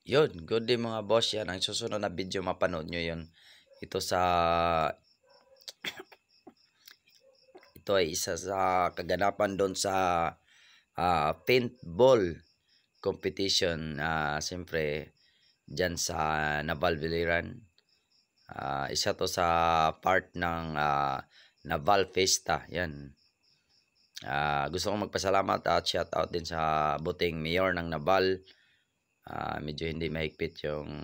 Yun, good day mga boss. Yan, ang susunod na video mapanood nyo yun. Ito sa, ito ay isa sa kaganapan doon sa paintball competition. Siyempre, dyan sa Naval Biliran. Isa to sa part ng Naval Festa. Yan. Gusto kong magpasalamat at shout out din sa buting mayor ng Naval. Medyo hindi mahigpit yung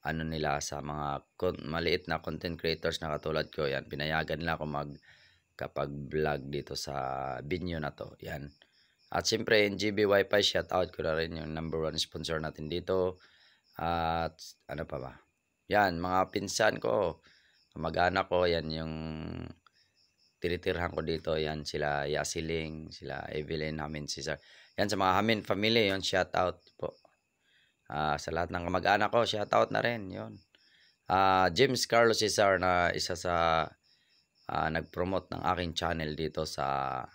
ano nila sa mga maliit na content creators na katulad ko. Yan, pinayagan nila ako kapag vlog dito sa venue na to. Yan. At siyempre, NGB Wi-Fi, shout out ko na rin yung number 1 sponsor natin dito. At ano pa ba? Yan, mga pinsan ko, mag-anak ko, yan yung tinitirhan ko dito. Yan, sila Yasiling, sila Evelyn, Hamin, Cesar. Yan, sa mga Hamin family, yon shout out po. Sa lahat ng kamag-anak ko, shout out na rin, yon. James Carlos Cesar na isa sa nag-promote ng aking channel dito sa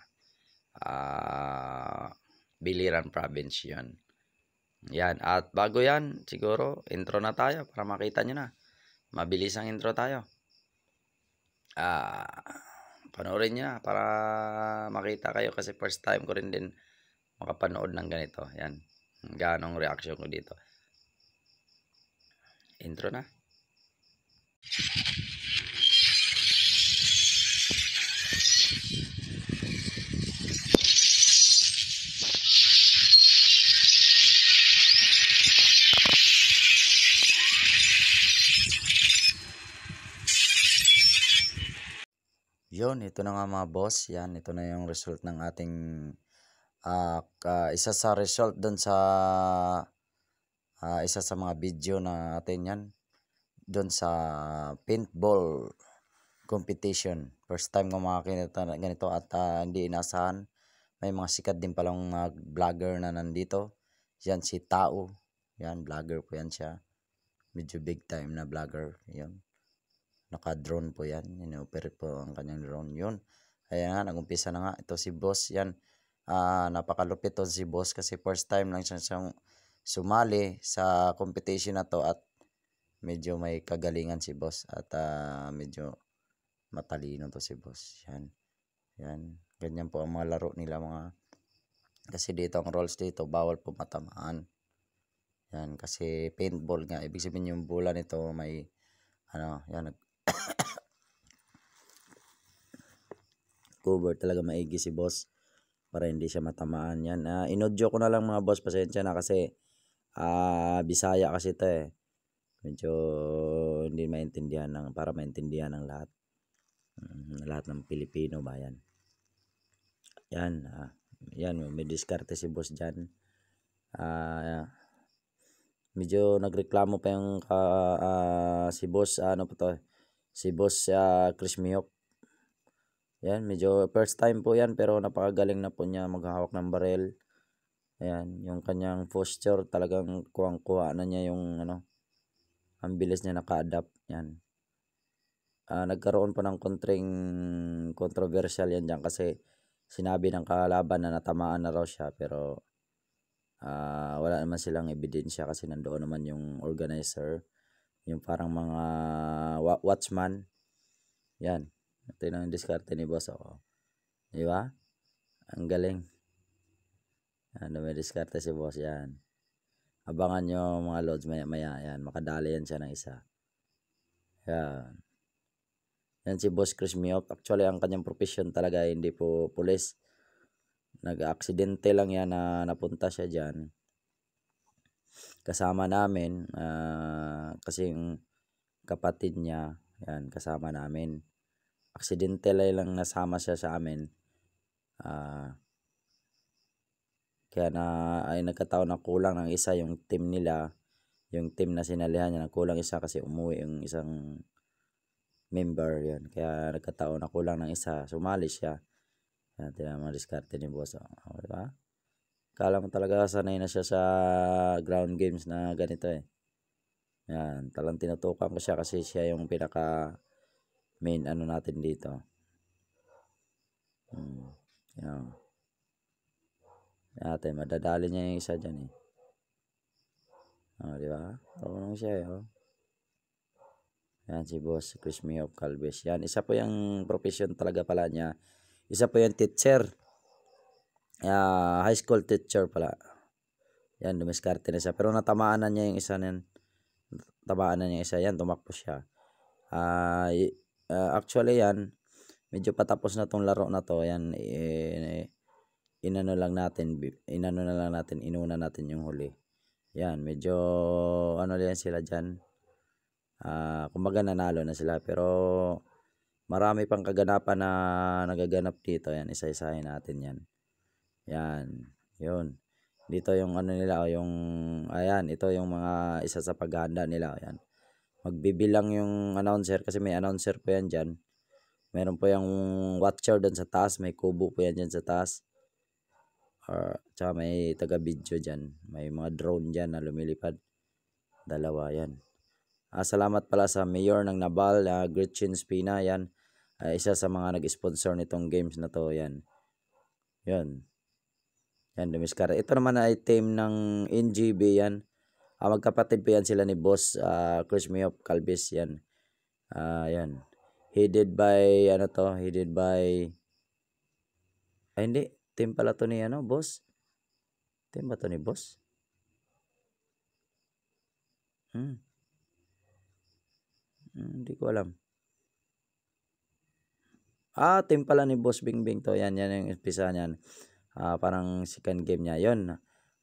Biliran Province yun. Yan. At bago yan, siguro, intro na tayo para makita nyo na. Mabilis ang intro tayo. Panoorin nyo na para makita kayo kasi first time ko rin din makapanood ng ganito. Yan. Ganong reaction ko dito. Intro na. Yun, ito na nga mga boss. Yan, ito na yung result ng ating isa sa result doon sa isa sa mga video natin yan. Doon sa paintball competition. First time ko makakita na ganito at hindi inasahan. May mga sikat din palang mga vlogger na nandito. Yan si Tao. Yan, vlogger po yan siya. Medyo big time na vlogger. Yan. Naka-drone po yan. Inoperate po ang kanyang drone. Yun. Ayan nga, nag-umpisa na nga. Ito si boss. Yan. Napakalupit to si boss kasi first time lang siya sumali sa competition na to at medyo may kagalingan si boss at medyo matalino to si boss. Yan. Yan. Ganyan po ang mga laro nila mga kasi dito ang rules dito bawal po matamaan. Yan kasi paintball nga ibig sabihin yung bola nito may ano yan cover talaga maigi si boss para hindi siya matamaan. Yan. Inodyo ko na lang mga boss, pasensya na kasi Bisaya kasi ito eh. Medyo hindi maintindihan para maintindihan ng lahat. Lahat ng Pilipino ba yan. Yan. Yan, may diskarte si boss dyan. Medyo nagreklamo pa yung si boss, ano po to, si boss Chris Miyok. Yan, medyo first time po yan pero napakagaling na po niya maghahawak ng barel. Ayan, yung kanyang posture talagang kuwang-kuha na niya yung ano, ang bilis niya naka-adapt. Yan. Nagkaroon po ng controversial yan dyan kasi sinabi ng kalaban na natamaan na raw siya pero wala naman silang ebidensya kasi nandoon naman yung organizer, yung parang mga watchman. Yan. Ito yung diskarte ni boss. Di ba? Ang galing. Ano, may diskarte si boss yan. Abangan nyo mga loads maya yan. Makadali yan siya ng isa. Yan. Yan si Boss Chris Miyok. Actually, ang kanyang profession talaga hindi po pulis. Nag-aksidente lang yan na napunta siya dyan. Kasama namin. Kasi yung kapatid niya, yan, kasama namin. Aksidente lang nasama siya sa amin. Kaya ay nagkataon na kulang ng isa yung team nila. Yung team na sinalihan niya, kulang isa kasi umuwi yung isang member. Yan. Kaya nagkataon na kulang ng isa. Sumali siya. Yan, tinamang diskarte ni boss. Diba? Kala mo talaga sanay na siya sa ground games na ganito eh. Yan. Talang tinutukan ko siya kasi siya yung pinaka main ano natin dito. Yan. Natin, madadali niya yung isa dyan eh. Di ba? Marunong siya oh. Yan si Boss Chris Miof Calves. Yan, isa po yung profession talaga pala niya. Isa po yung teacher. High school teacher pala. Yan, dumiskarte na siya. Pero natamaan na niya yung isa niyan. Tamaan na niya isa. Yan, tumakbo siya. Actually yan, medyo patapos na tong laro na to. Yan, inuna na lang natin, inuna natin yung huli. Yan, medyo ano yan sila dyan. Kumbaga nanalo na sila. Pero marami pang kaganapan na nagaganap dito. Yan, isa-isahin natin yan. Yan, yun. Dito yung ano nila, yung, ayan, ito yung mga isa sa paghahanda nila. Ayan. Magbibilang yung announcer kasi may announcer po yan dyan. Meron po yung watcher doon sa taas. May kubo po yan dyan sa taas. Tsaka may taga-video dyan. May mga drone dyan na lumilipad. Dalawa yan. Salamat pala sa mayor ng Nabal, Gretchen Spina. Yan. Isa sa mga nag-sponsor nitong games na to. Yan. Yan. Yan, dumiskara. Ito naman ay team ng NGB yan. Magkapatid po yan sila ni Boss Chris Miof Calves yan. Yan. Headed by hindi, team pala to ni Boss. Team ba to ni Boss? Hindi ko alam. Team pala ni Boss Bingbing to. Yan yung umpisa niyan. Parang second game niya. Yun.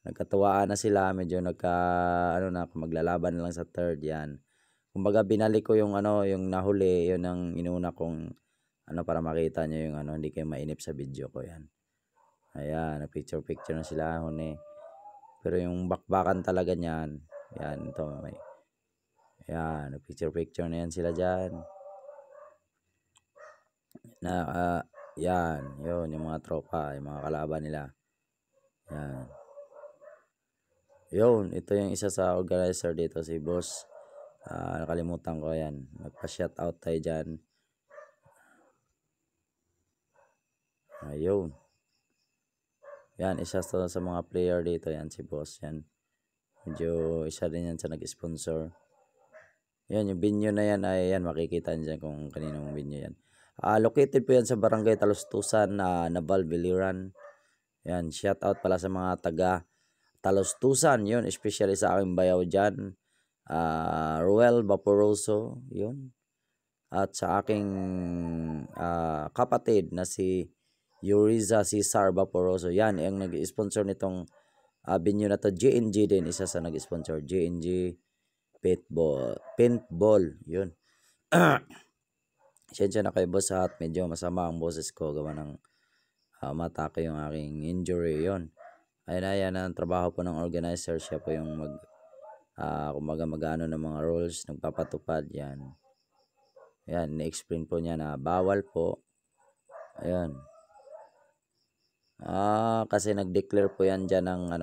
Nagkatuwaan na sila. Medyo maglalaban na lang sa third yan. Kumbaga binalik ko yung yung nahuli. Yun ang inuna kong para makita nyo yung hindi kayo mainip sa video ko yan. Ayan. Picture na sila. Huni. Pero yung bakbakan talaga niyan. Yan. Ito. Ayan. Picture na yan sila dyan. Yan, yun, yung mga tropa, yung mga kalaban nila. Yan. Yun, ito yung isa sa organizer dito, si Boss. Nakalimutan ko yan. Magpa-shoutout tayo dyan. Ayun. Yan, isa sa mga player dito, yan, si Boss. Yan. Medyo isa din yan sa nag-sponsor. Yan, yung venue na yan, ay yan, makikita nyo dyan kung kaninong venue yan. Located po yan sa Barangay Talustusan, Nabal, Biliran. Yan, shout out pala sa mga taga Talustusan, yun, especially sa aking bayaw dyan. Ruel Vaporoso, yun. At sa aking kapatid na si Yuriza Cesar Vaporoso. Yan, yung nag-sponsor nitong venue na to. JNG din, isa sa nag-sponsor. JNG Paintball, yun. Siyensya na kayo boss at medyo masama ang boses ko gawa ng matake yung aking injury yon. Ayan ang trabaho po ng organizer. Siya po yung kumbaga mag-ano ng mga rules, nagpapatupad yan. Ayan, na-explain po niya na bawal po. Ayan. Kasi nag-declare po yan dyan ng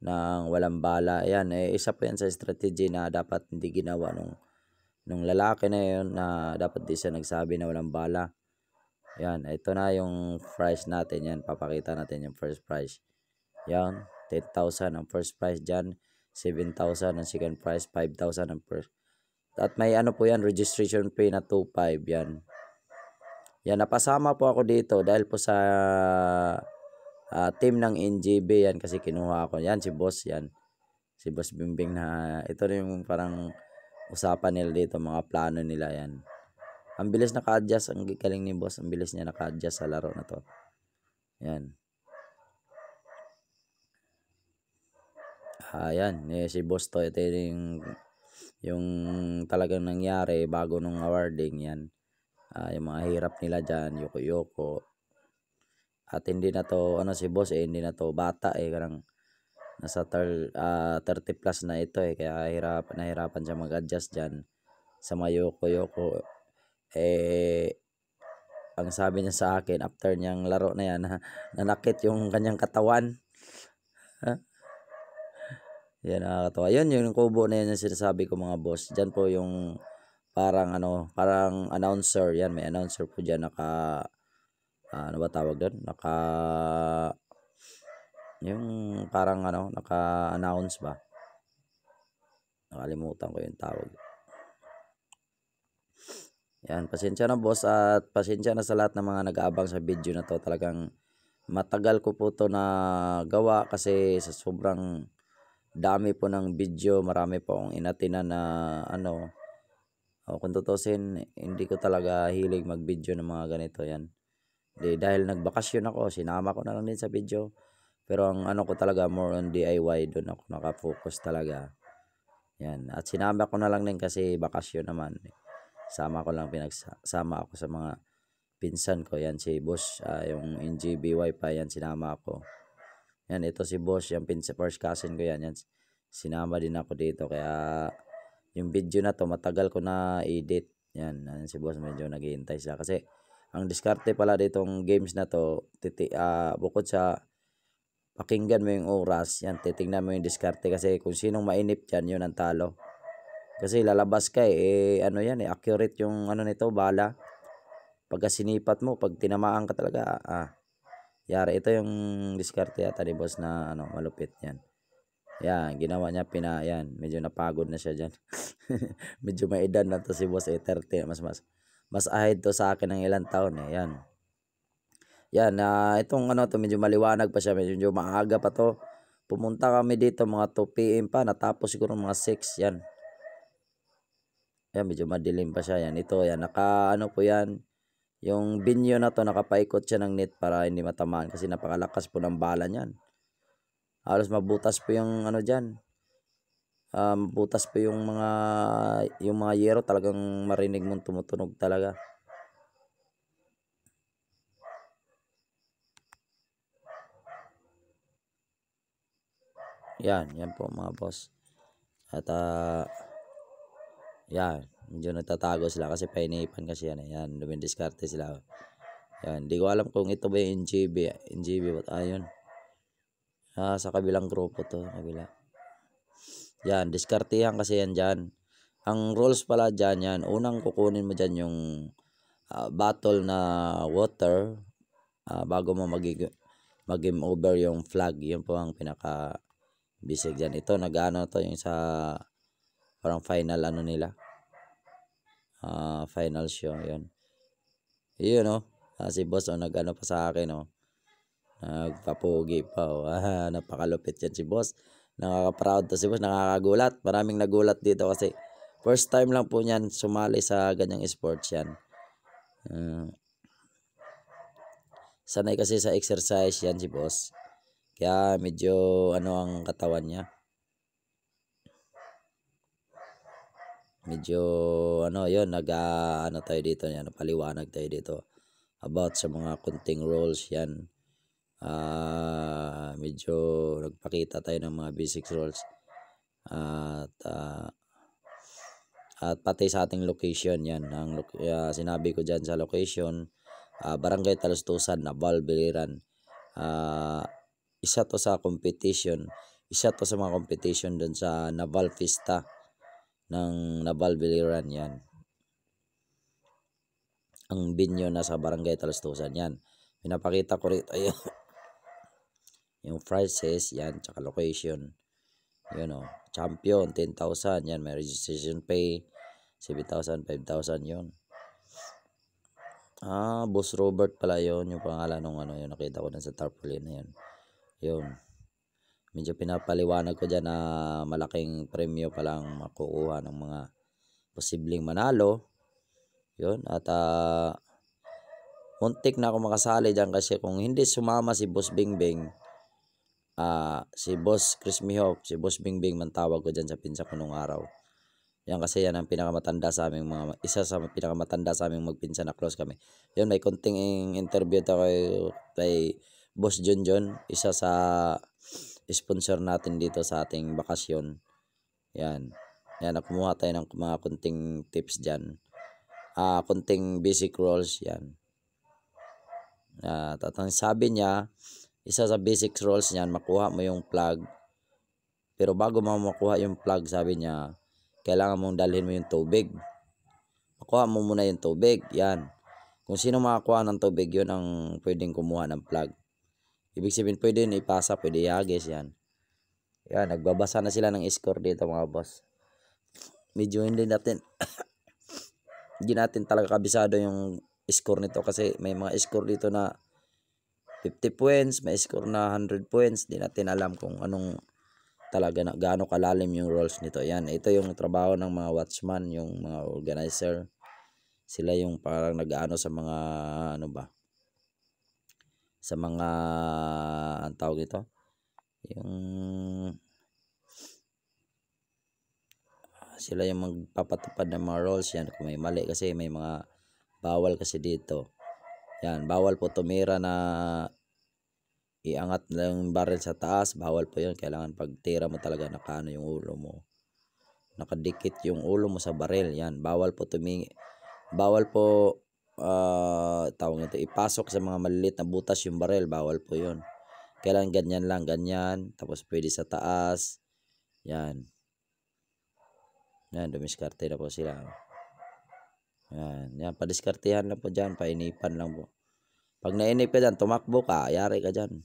ng walang bala. Ayan, isa po yan sa strategy na dapat hindi ginawa nung lalaki na yun na dapat di siya nagsabi na walang bala. Yan, ito na yung price natin yan. Papakita natin yung first prize. Yan, 10,000 ang first prize dyan. 7,000 ang second prize. 5,000 ang first. At may po yan, registration fee na 2,500 yan. Yan, napasama po ako dito dahil po sa team ng NGB yan kasi kinuha ako. Yan, si Boss yan. Si Boss Bingbing na ito na yung parang usapan nila dito, mga plano nila yan. Ang bilis naka-adjust, ang galing ni Boss, ang bilis niya naka-adjust sa laro na to. Yan. Yan, si Boss to, ito yung talagang nangyari bago nung awarding yan. Yung mga hirap nila dyan, yoko-yoko. At hindi na to, si Boss hindi na to bata karang nasa 30 plus na ito kaya nahirapan siya mag-adjust dyan sa mga yoko-yoko. Ang sabi niya sa akin after niyang laro na yan, nanakit yung kanyang katawan. Yan, nakakatawa. Yan yung kubo na yan yung sinasabi ko mga boss. Dyan po yung parang announcer. Yan, may announcer po dyan ano ba tawag doon? Yung parang naka-announce ba? Nakalimutan ko yung tawag. Yan, pasensya na boss at pasensya na sa lahat ng mga nag-aabang sa video na to. Talagang matagal ko po to na gawa kasi sa sobrang dami po ng video, marami po akong inatinan na ano. Kung tutusin, hindi ko talaga hilig mag-video ng mga ganito yan. Dahil nagbakasyon ako, sinama ko na lang din sa video. Pero ang ano ko talaga, more on DIY, doon ako nakafocus talaga. Yan, at sinama ko na lang din kasi bakasyon naman. Sama ko lang, pinagsama ako sa mga pinsan ko. Yan si boss, yung NGB Wi-Fi, yan sinama ako. Yan, ito si boss, yung first cousin ko yan. Yan, sinama din ako dito. Kaya yung video na to matagal ko na edit. Yan, si boss medyo naghihintay sila. Kasi ang diskarte pala ditong games na to, bukod sa pakinggan mo yung oras, yan, titingnan mo yung diskarte. Kasi kung sinong mainip dyan, yun ang talo. Kasi lalabas ka ano yan accurate yung ano nito, bala. Pagka sinipat mo, pag tinamaan ka talaga, yari. Ito yung diskarte yata ni boss na ano, malupit yan. Yan, ginawa niya, yan, medyo napagod na siya dyan. Medyo may edad na to si boss 30, mas ahead to sa akin ng ilang taon yan. Yan, itong ano to, medyo maliwanag pa siya, medyo maaga pa to. Pumunta kami dito mga 2 PM pa, natapos siguro mga 6 yan. Yan, medyo madilim pa siya yan. Ito yan, ano po yan, yung binyo na to, nakapaikot siya ng net para hindi matamaan kasi napakalakas po ng bala niyan. Halos mabutas po yung ano diyan. Butas po yung mga yero, talagang marinig mong tumutunog talaga. Yan po mga boss. At yan, medyo nagtatago sila kasi painipan kasi yan. Yan, dumidiskarte sila. Yan, hindi ko alam kung ito ba yung NGB, but ayun. Sa kabilang grupo to, kabila. Yan, diskarte yan kasi yan dyan. Ang rules pala dyan yan, unang kukunin mo dyan yung bottle na water bago mo mag-game over yung flag. Yun po ang pinaka bisig dyan. Ito, nag-ano to yung sa parang final ano nila. Final show, yun. Yun, si boss, nag-ano pa sa akin, nagpapugi pa, napakalupit yan si boss. Nakaka-proud to si boss, nakakagulat. Maraming nagulat dito kasi first time lang po niyan sumali sa ganyang sports yan. Sanay kasi sa exercise yan si boss. Kaya medyo ano ang katawan niya. Medyo ano yun, ano tayo dito, paliwanag tayo dito about sa mga kunting rules yan. Medyo nagpakita tayo ng mga basic rules. At pati sa ating location yan. Sinabi ko dyan sa location, Barangay Talustusan, Naval, Biliran. Isa to sa competition. Isa to sa mga competition dun sa Naval Fiesta ng Naval, Biliran yan. Ang binyo na sa Barangay Talustusan yan. Pinapakita ko rito yung prices yan, tsaka location. Yun champion 10,000 yan, may registration pay 7,000, 5,000 yun. Boss Robert pala yun, yung pangalan nung yun nakita ko na sa tarpaulin na yun. Yun, medyo pinapaliwanag ko dyan na malaking premyo palang makukuha ng mga posibleng manalo. Yun, at muntik na ako makasali dyan kasi kung hindi sumama si Boss Bingbing, si Boss Chris Mihop, si Boss Bingbing man tawag ko dyan sa pinsa ko nung araw. Yan kasi yan ang pinakamatanda sa aming isa sa pinakamatanda sa aming magpinsan na close kami. Yun, may konting interview tayo kay Boss John, isa sa sponsor natin dito sa ating bakasyon. Yan, kumuha tayo ng mga konting tips dyan. Konting basic rules yan. At ang sabi niya, isa sa basic rules niyan, makuha mo yung plug. Pero bago mo makuha yung plug, sabi niya, kailangan mong dalhin mo yung tubig. Makuha mo muna yung tubig. Yan. Kung sino makakuha ng tubig, yun ang pwedeng kumuha ng plug. Ibig sabihin, pwede ipasa, pwede ihagis yan. Yan, nagbabasa na sila ng score dito mga boss. medyo hindi natin hindi natin talaga kabisado yung score nito kasi may mga score dito na 50 points, may score na 100 points. Di natin alam kung anong talaga na gaano kalalim yung roles nito. Yan, ito yung trabaho ng mga watchman, yung mga organizer. Sila yung parang nag-aano sa mga ano ba? Sa mga ang tawag ito, yung sila yung magpapatupad ng mga roles yan kung may mali kasi may mga bawal kasi dito. Yan, bawal po tumira na iangat lang yung barrel sa taas, bawal po yun. Kailangan pag tira mo talaga nakaano yung ulo mo. Nakadikit yung ulo mo sa barrel. Yan, bawal po bawal po tawag nito, ipasok sa mga maliliit na butas yung barrel, bawal po yun. Kailangan ganyan lang, ganyan, tapos pwede sa taas. Yan. Yan, dumiskarte na po sila. Yan, padiskartehan lang po dyan, painipan lang po. Pag nainip ka dyan, tumakbo ka, ayari ka dyan.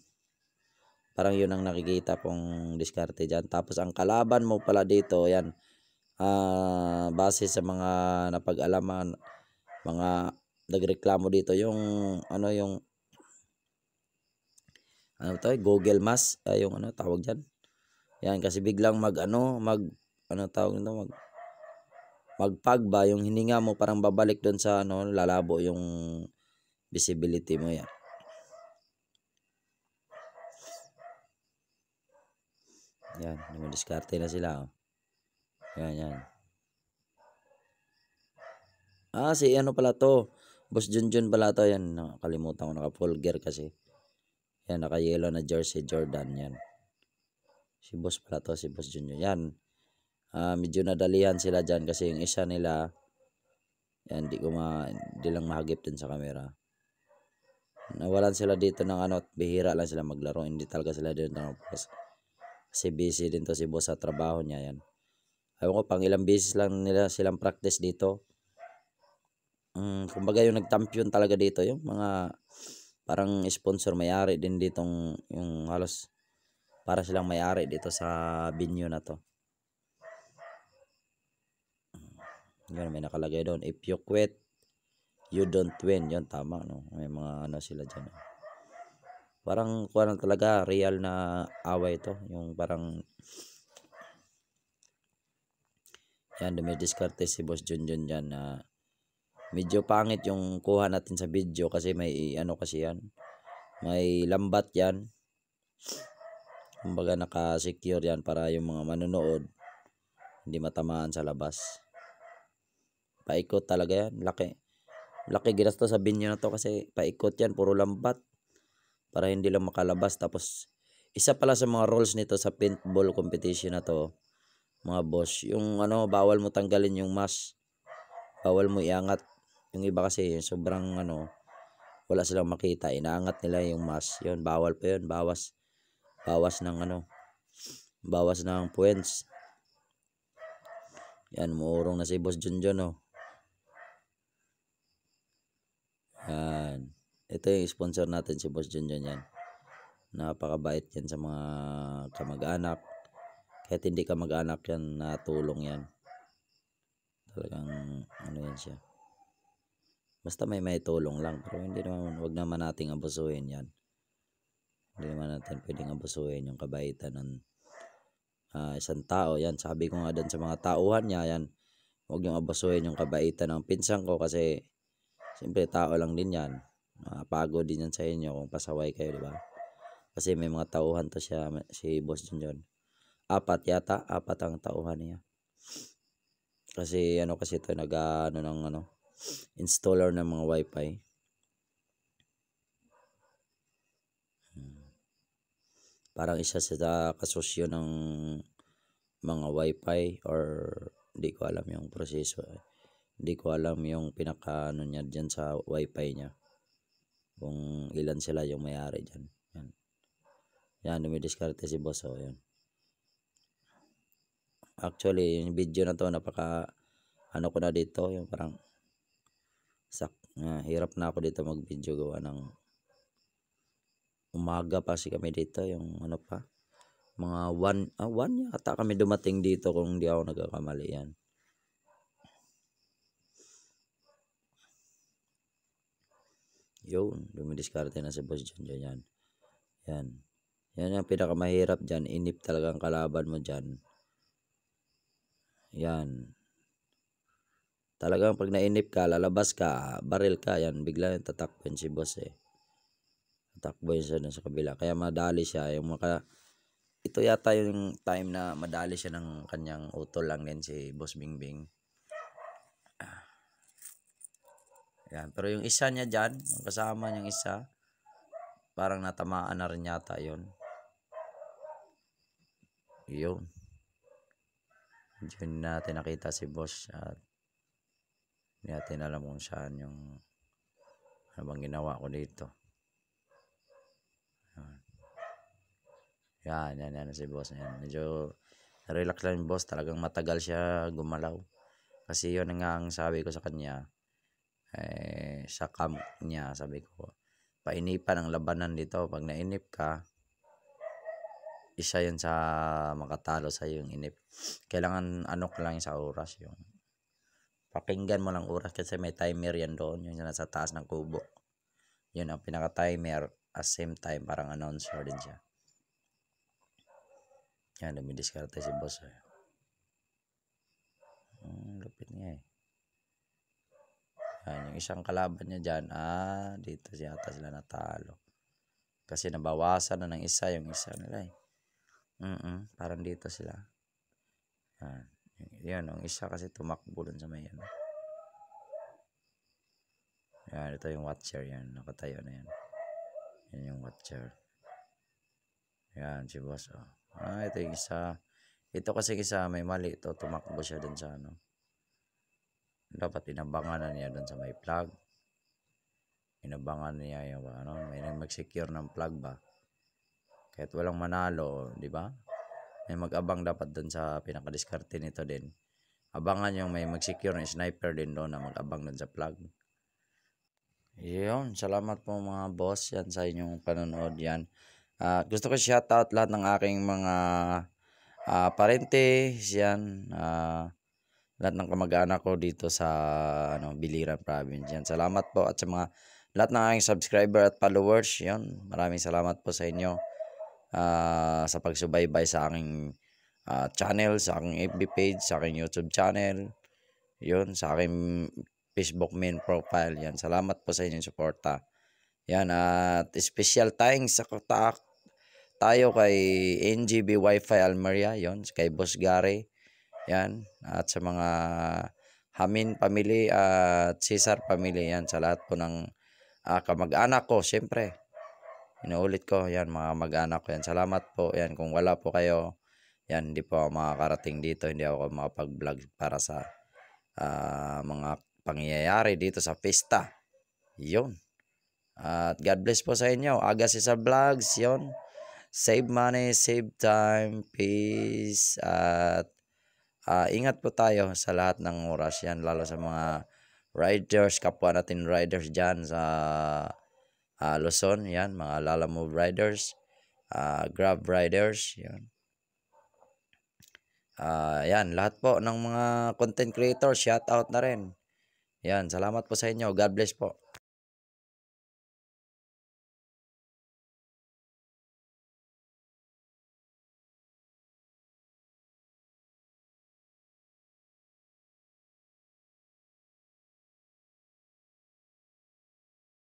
Parang yun ang nakikita pong diskarte dyan. Tapos ang kalaban mo pala dito, yan, base sa mga napag-alaman, mga nagreklamo dito, yung ano to, Google Maps, yung ano tawag dyan. Yan, kasi biglang magpag ba yung hininga mo, parang babalik doon sa ano, lalabo yung visibility mo. Yan. Yan, dumidiskarte na sila. Oh. Yan. Si ano pala to, Boss Junjun pala to. Yan, nakalimutan ko, naka-full gear kasi. Yan, naka-yellow na jersey, Jordan. Yan. Si Boss pala to, si Boss Junjun. Yan. Medyo nadalihan sila dyan kasi yung isa nila, yan, di lang mahagip din sa camera. Nawalan sila dito ng ano, bihira lang sila maglaro. Hindi talaga sila dito ng boss. Kasi busy din to si boss sa trabaho niya. Yan. Ayaw ko, pang ilang beses lang nila silang practice dito. Kumbaga yung nag-champion talaga dito, yung mga parang sponsor, may-ari din ditong, yung halos para silang may-ari dito sa venue na to. Yun, may nakalagay doon, if you quit, you don't win. Yun, tama, no? May mga ano sila dyan. Parang kuha talaga, real na away to. Yung parang, yan, dumidiskarte si Boss Junjun dyan na medyo pangit yung kuha natin sa video kasi may ano kasi yan. May lambat yan. Kumbaga naka-secure yan para yung mga manonood hindi matamaan sa labas. Paikot talaga yan. Laki ginastos sa binyo na to kasi paikot yan. Puro lambat. Para hindi lang makalabas. Tapos, isa pala sa mga rules nito sa paintball competition na to, mga boss, yung ano, bawal mo tanggalin yung mask. Bawal mo iangat. Yung iba kasi, sobrang ano, wala silang makita. Inaangat nila yung mask. Yun, bawal pa yun. Bawas ng points. Yan, muurong na si Boss Junjun, oh. Yan. Ito yung sponsor natin, si Boss Junjun yan. Napakabait yan sa mga kamag-anak. Kahit hindi kamag-anak yan, natulong yan. Talagang ano yan siya. Basta may tulong lang. Pero hindi naman, wag naman nating abusuhin yan. Hindi naman natin pwedeng abusuhin yung kabaitan ng isang tao. Yan, sabi ko nga doon sa mga tauhan niya, yan. Huwag yung abusuhin yung kabaitan ng pinsan ko kasi siyempre tao lang din yan. Pagod din yan sa inyo kung pasaway kayo, di ba? Kasi may mga tauhan to siya, si Boss Junjun. 4 ang tauhan niya. Kasi ano kasi ito, installer ng mga wifi. Parang isa sa kasosyo ng mga wifi or hindi ko alam yung proseso. Hindi ko alam yung pinaka niya dyan sa wifi niya. Kung ilan sila yung may-ari dyan. Yan, dumidiskarte si boss. Oh, yan. Actually, yung video na to, ano ko na dito, yung parang hirap na ako dito mag-video gawa ng umaga pa kasi kami dito, yung ano pa, mga 1 yata kami dumating dito kung hindi ako nagkakamali yan. Yun, dumidiskarte na si boss dyan. Yan. Yan. Yan ang pinakamahirap dyan. Inip talagang kalaban mo dyan. Yan. Talagang pag nainip ka, lalabas ka, baril ka, yan, bigla yung tatakbo si boss eh. Tatakbo yun siya sa kabila. Kaya madali siya. Ito yata yung time na madali siya ng kanyang utol lang din si Boss Bingbing. Yan. Pero yung isa niya dyan, yung kasama niyang isa, parang natamaan na rin yata yun. Yun. Hindi natin nakita si boss at hindi natin alam kung saan yung ano bang ginawa ko dito. Yan si boss. Yan. Medyo relax lang yung boss. Talagang matagal siya gumalaw. Kasi yun nga ang sabi ko sa kanya. Sa camp niya, sabi ko, painipan ang labanan dito. Pag nainip ka, isa yun sa makatalo sa yung inip. Kailangan ano ka lang sa oras yung pakinggan mo lang oras kasi may timer yan doon. Yung nasa taas ng kubo. Yun ang pinaka-timer. At same time, parang announcer din siya. Yan, dumidiskarte si boss. Lupit niya eh. Yan, yung isang kalaban niya dyan, dito yata sila natalo. Kasi nabawasan na ng isa yung isa nila eh. Parang dito sila. Yan, yung isa kasi tumakbo dun sa may ano. Yan, ito yung watcher yan. Nakatayo na yan. Yan yung watcher. Yan, si boss. Ito yung isa. Ito kasi isa may mali. Ito, tumakbo siya dun sa ano. Dapat inabangan na niya dun sa may plug. Inabangan niya yung ano, may mag-secure ng plug ba. Kahit walang manalo, di ba? May mag-abang dapat dun sa pinakadiskarte nito din. Abangan yung may mag-secure ng sniper din doon na mag-abang dun sa plug. Yun, salamat po mga boss yan sa inyong panonood yan. Gusto ko shoutout lahat ng aking mga parente yan. Lahat ng kamag-anak ko dito sa Biliran Province. Yan. Salamat po at sa mga lahat ng aking subscriber at followers. Yan. Maraming salamat po sa inyo sa pagsubaybay sa aking channel, sa aking FB page, sa aking YouTube channel. Yun, sa aking Facebook main profile. Yan. Salamat po sa inyong suporta. Yan. At special thanks sa tayo kay NGB Wi-Fi Almeria. Yun. Kay Boss Gary. Yan, at sa mga Hamin family at Cesar family, yan, sa lahat po ng kamag-anak ko, syempre, inuulit ko, yan, mga mag-anak ko, yan, salamat po, yan, kung wala po kayo, yan, hindi po ako makakarating dito, hindi ako makapag-vlog para sa mga pangyayari dito sa pista, yun, at God bless po sa inyo, Aga Cesar Vlogs, yun, save money, save time, peace, at ingat po tayo sa lahat ng oras yan, lalo sa mga riders, kapwa natin riders dyan sa Luzon, yan, mga Lalamove riders, Grab riders, yan. Yan, lahat po ng mga content creators, shout out na rin. Yan, salamat po sa inyo. God bless po.